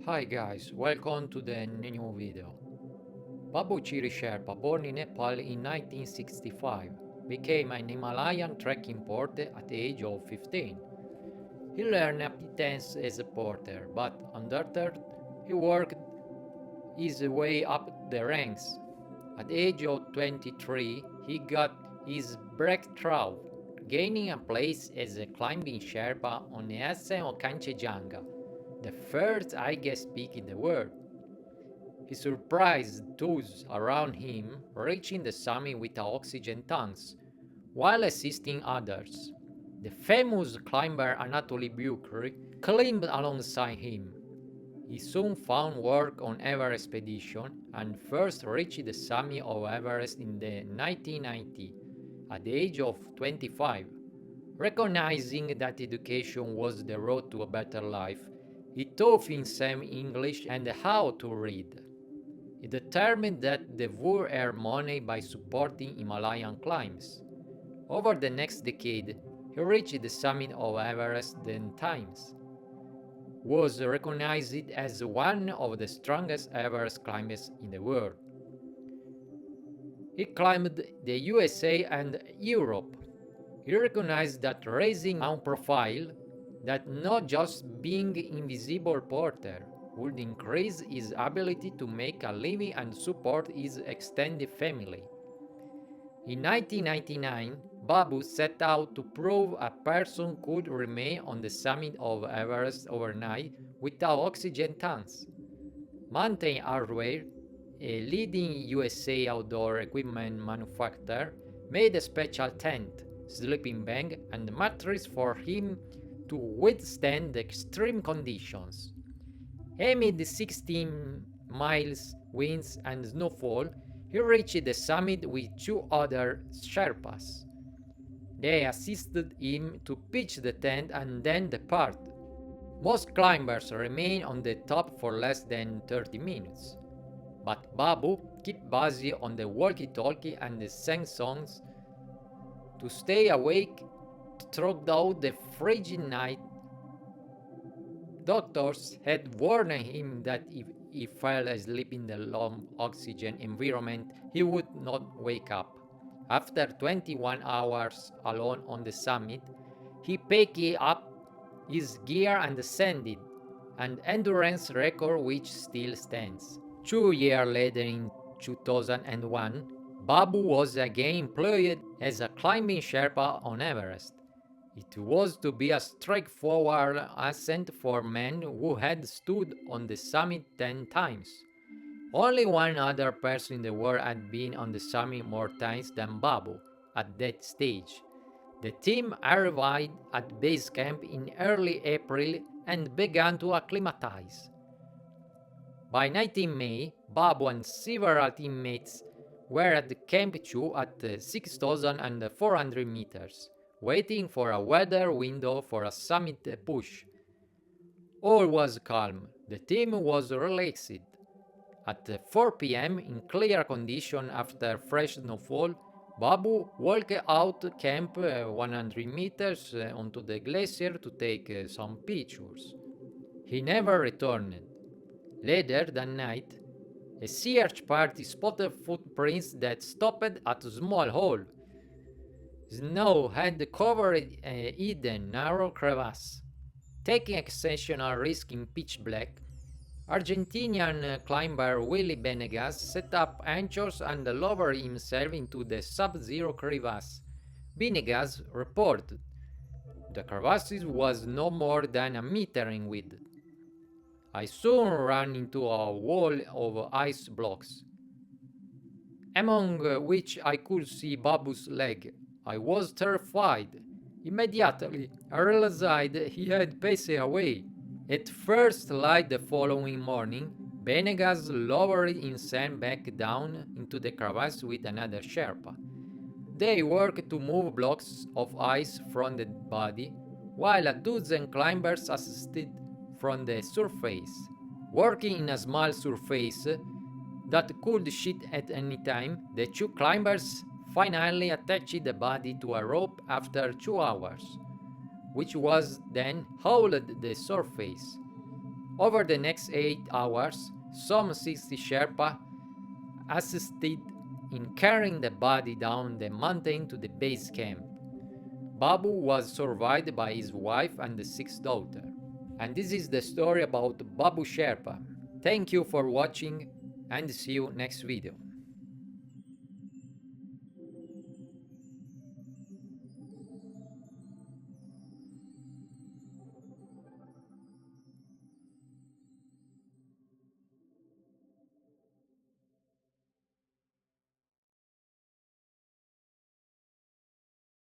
Hi guys, welcome to the new video. Babu Sherpa, born in Nepal in 1965, became an Himalayan trekking porter at the age of 15. He learned aptitudes as a porter, but undeterred, he worked his way up the ranks. At the age of 23, he got his breakthrough, gaining a place as a climbing Sherpa on the ascent of Kanchenjunga, the first highest peak in the world. He surprised those around him, reaching the summit with oxygen tanks, while assisting others. The famous climber Anatoly Bukri climbed alongside him. He soon found work on Everest expedition and first reached the summit of Everest in the 1990 at the age of 25. Recognizing that education was the road to a better life, he taught himself English and how to read. He determined that they would earn money by supporting Himalayan climbs. Over the next decade, he reached the summit of Everest 10 times. Was recognized as one of the strongest Everest climbers in the world. He climbed the USA and Europe. He recognized that raising Mount profile, that not just being invisible porter, would increase his ability to make a living and support his extended family. In 1999, Babu set out to prove a person could remain on the summit of Everest overnight without oxygen tanks. Mountain Hardware, a leading USA outdoor equipment manufacturer, made a special tent, sleeping bag, and mattress for him to withstand the extreme conditions. Amid 16 miles winds and snowfall, he reached the summit with two other Sherpas. They assisted him to pitch the tent and then depart. Most climbers remain on the top for less than 30 minutes. But Babu kept busy on the walkie-talkie and sang songs to stay awake throughout the frigid night. Doctors had warned him that if he fell asleep in the low oxygen environment, he would not wake up. After 21 hours alone on the summit, he packed up his gear and ascended, an endurance record which still stands. 2 years later, in 2001, Babu was again employed as a climbing Sherpa on Everest. It was to be a straightforward ascent for men who had stood on the summit 10 times. Only one other person in the world had been on the summit more times than Babu at that stage. The team arrived at base camp in early April and began to acclimatize. By 19 May, Babu and several teammates were at Camp 2 at 6,400 meters, waiting for a weather window for a summit push. All was calm. The team was relaxed. At 4 p.m., in clear condition after fresh snowfall, Babu walked out camp 100 meters onto the glacier to take some pictures. He never returned. Later that night, a search party spotted footprints that stopped at a small hole. Snow had covered a hidden narrow crevasse. Taking exceptional risk in pitch black, Argentinian climber Willy Benegas set up anchors and lowered himself into the sub-zero crevasse. Benegas reported, "The crevasse was no more than a meter in width. I soon ran into a wall of ice blocks, among which I could see Babu's leg. I was terrified. Immediately, I realized he had passed away." At first light the following morning, Benegas lowered himself back down into the crevasse with another Sherpa. They worked to move blocks of ice from the body, while a dozen climbers assisted from the surface. Working in a small surface that could shift at any time, the two climbers finally attached the body to a rope after 2 hours, which was then hauled the surface. Over the next 8 hours, some 60 Sherpa assisted in carrying the body down the mountain to the base camp. Babu was survived by his wife and the 6th daughter. And this is the story about Babu Sherpa. Thank you for watching and see you next video.